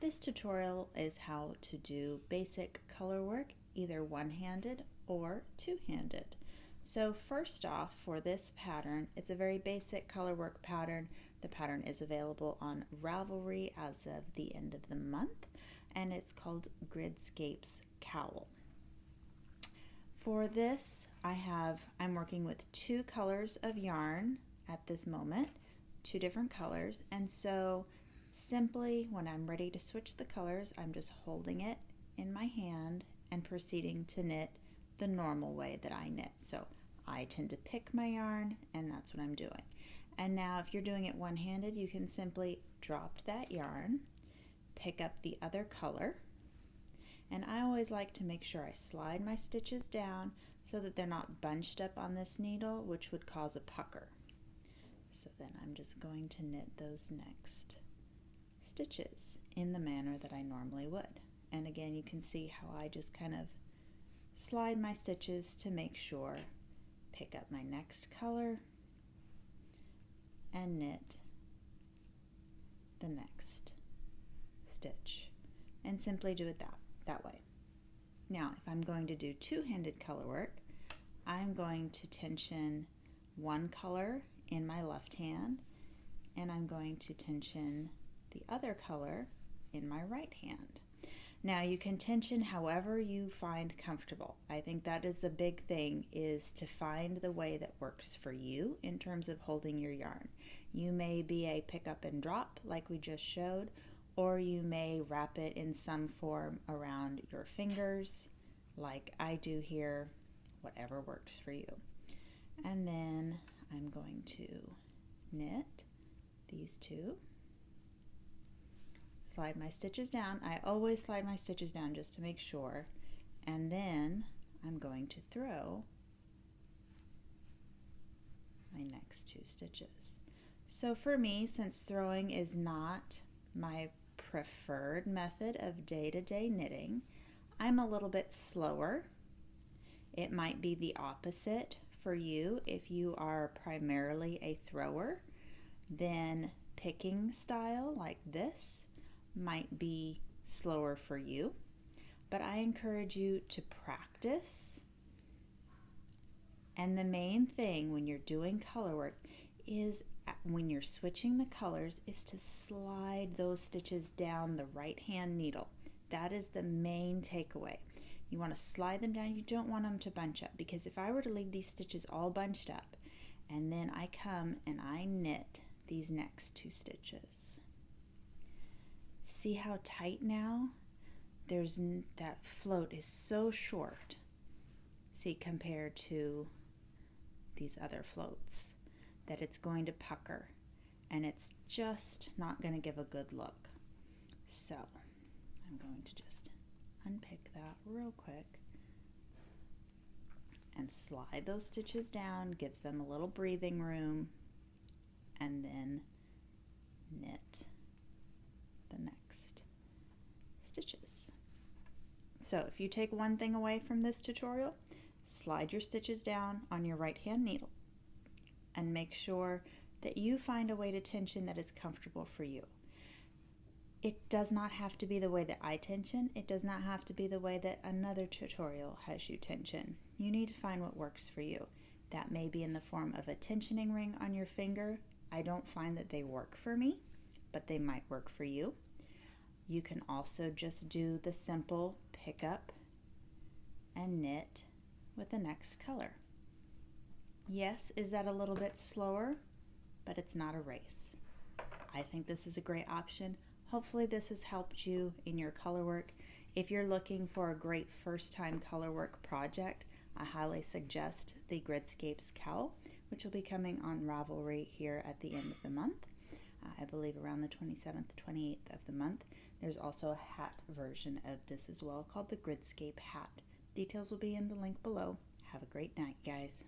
This tutorial is how to do basic color work, either one-handed or two-handed. So first off, for this pattern, it's a very basic color work pattern. The pattern is available on Ravelry as of the end of the month, and it's called Gridscape's Cowl. For this, I'm working with two colors of yarn at this moment, two different colors, and so simply when I'm ready to switch the colors, I'm just holding it in my hand and proceeding to knit the normal way that I knit. So I tend to pick my yarn, and that's what I'm doing. And now if you're doing it one-handed, you can simply drop that yarn, pick up the other color, and I always like to make sure I slide my stitches down so that they're not bunched up on this needle, which would cause a pucker. So then I'm just going to knit those next stitches in the manner that I normally would. And again, you can see how I just kind of slide my stitches to make sure, pick up my next color and knit the next stitch, and simply do it that way. Now, if I'm going to do two-handed color work, I'm going to tension one color in my left hand, and I'm going to tension the other color in my right hand. Now you can tension however you find comfortable. I think that is the big thing, is to find the way that works for you in terms of holding your yarn. You may be a pick up and drop like we just showed, or you may wrap it in some form around your fingers like I do here, whatever works for you. And then I'm going to knit these two, slide my stitches down. I always slide my stitches down just to make sure, and then I'm going to throw my next two stitches. So for me, since throwing is not my preferred method of day-to-day knitting, I'm a little bit slower. It might be the opposite for you. If you are primarily a thrower, then picking style like this might be slower for you, but I encourage you to practice. And the main thing when you're doing color work is when you're switching the colors is to slide those stitches down the right hand needle. That is the main takeaway. You want to slide them down. You don't want them to bunch up, because if I were to leave these stitches all bunched up and then I come and I knit these next two stitches, see how tight now? That float is so short, see, compared to these other floats, that it's going to pucker and it's just not going to give a good look. So I'm going to just unpick that real quick and slide those stitches down, gives them a little breathing room, and then knit the next stitches. So if you take one thing away from this tutorial, slide your stitches down on your right hand needle and make sure that you find a way to tension that is comfortable for you. It does not have to be the way that I tension. It does not have to be the way that another tutorial has you tension. You need to find what works for you. That may be in the form of a tensioning ring on your finger. I don't find that they work for me, but they might work for you. You can also just do the simple pick up and knit with the next color. Yes, is that a little bit slower? But it's not a race. I think this is a great option. Hopefully this has helped you in your color work. If you're looking for a great first time color work project, I highly suggest the Gridscape's Cowl, which will be coming on Ravelry here at the end of the month. I believe around the 27th, 28th of the month. There's also a hat version of this as well called the Gridscape hat. Details will be in the link below. Have a great night, guys.